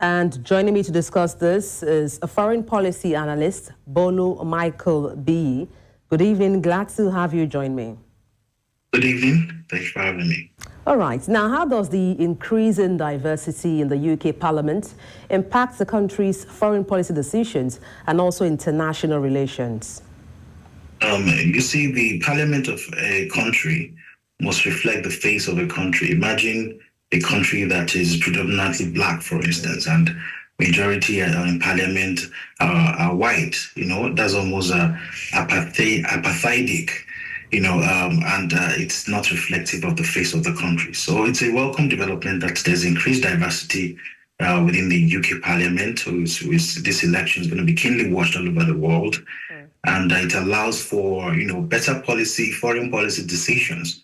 And joining me to discuss this is a foreign policy analyst, Bolu Michael-Biyi. Good evening. Glad to have you join me. Good evening. Thanks for having me. All right. Now, how does the increase in diversity in the UK Parliament impact the country's foreign policy decisions and also international relations? You see, the parliament of a country must reflect the face of a country. Imagine a country that is predominantly black, for instance, and majority in parliament are white. That's almost apathetic. And it's not reflective of the face of the country. So it's a welcome development that there's increased diversity within the UK Parliament. This election is going to be keenly watched all over the world. And it allows for, better foreign policy decisions,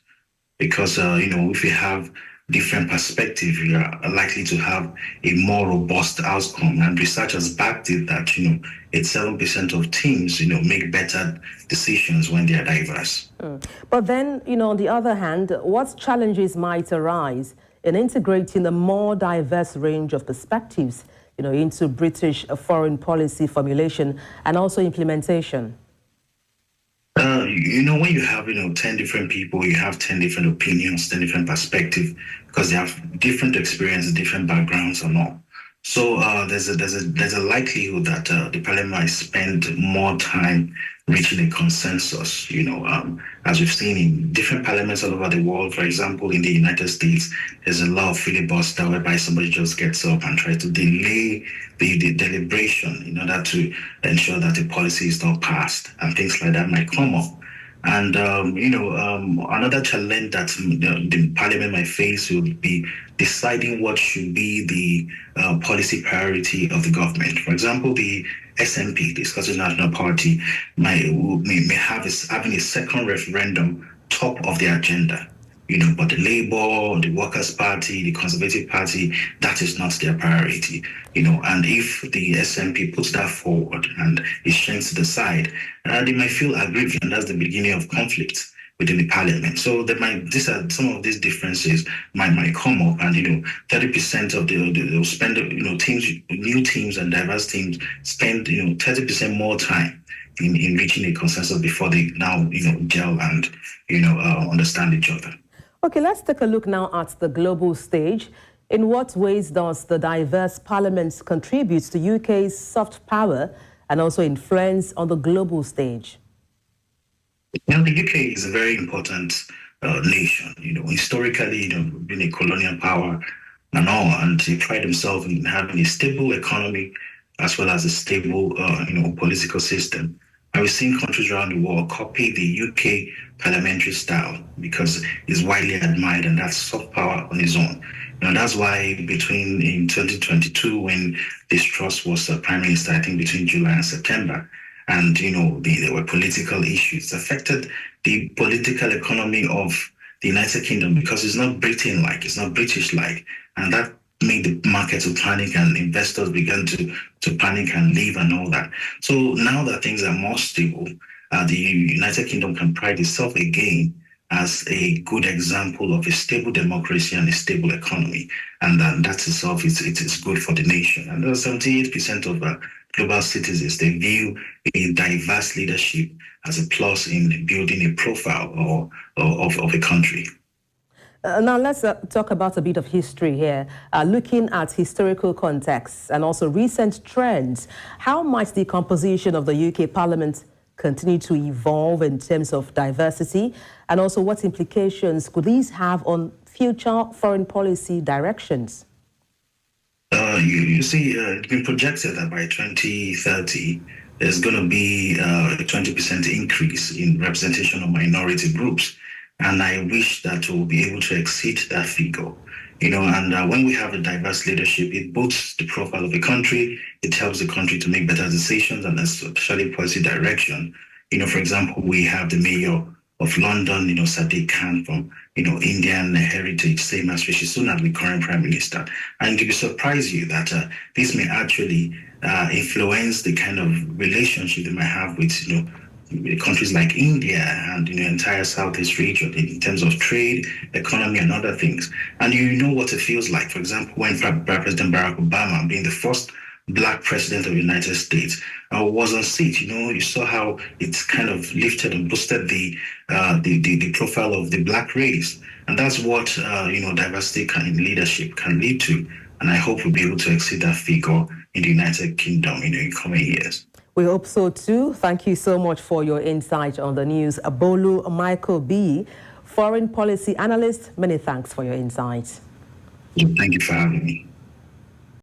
because, if you have different perspective, you are likely to have a more robust outcome. And research has backed it that, 7% of teams, make better decisions when they are diverse. But then, on the other hand, what challenges might arise in integrating a more diverse range of perspectives into British foreign policy formulation and also implementation? When you have, 10 different people, you have 10 different opinions, 10 different perspectives, because they have different experiences, different backgrounds and all. So there's a likelihood that the parliament might spend more time reaching a consensus, as we've seen in different parliaments all over the world. For example, in the United States, there's a law of filibuster whereby somebody just gets up and tries to delay the deliberation in order to ensure that the policy is not passed, and things like that might come up. And, another challenge that the parliament might face would be deciding what should be the policy priority of the government. For example, the SNP, the Scottish National Party, may have having a second referendum top of the agenda. But the Labour, the Workers' Party, the Conservative Party, that is not their priority. And if the SNP puts that forward and is sent to the side, they might feel aggrieved, and that's the beginning of conflict within the parliament. So some of these differences might come up, and 30% of they'll spend new teams and diverse teams spend 30% more time in reaching a consensus before they now gel and understand each other. Okay, let's take a look now at the global stage. In what ways does the diverse parliament contribute to UK's soft power and also influence on the global stage? The UK is a very important nation. Historically, been a colonial power and all, and they pride themselves in having a stable economy as well as a stable, political system. And we've seen countries around the world copy the UK parliamentary style because it's widely admired, and that's soft power on its own. That's why in 2022, when Liz Truss was Prime Minister, I think between July and September, and there were political issues affected the political economy of the United Kingdom, because it's not Britain-like, it's not British-like, and that made the market to panic, and investors began to panic and leave and all that. So now that things are more stable, the United Kingdom can pride itself again as a good example of a stable democracy and a stable economy. And that itself is good for the nation. And 78% of global citizens, they view a diverse leadership as a plus in building a profile of a country. Now, let's talk about a bit of history here. Looking at historical contexts and also recent trends, how might the composition of the UK Parliament continue to evolve in terms of diversity? And also, what implications could these have on future foreign policy directions? You see, it's been projected that by 2030, there's going to be a 20% increase in representation of minority groups. And I wish that we'll be able to exceed that figure. And when we have a diverse leadership, it boosts the profile of the country. It helps the country to make better decisions, and especially policy direction. For example, we have the mayor of London, Sadiq Khan from, Indian heritage, same as Rishi Sunak, the current prime minister. And it will surprise you that this may actually influence the kind of relationship they might have with, countries like India and entire Southeast region in terms of trade, economy, and other things. And you know what it feels like. For example, when President Barack Obama, being the first Black president of the United States, was on seat, you saw how it's kind of lifted and boosted the profile of the Black race, and that's what diversity in leadership can lead to. And I hope we'll be able to exceed that figure in the United Kingdom in coming years. We hope so too. Thank you so much for your insight on the news. Bolu Michael-Biyi, foreign policy analyst, many thanks for your insights. Thank you for having me.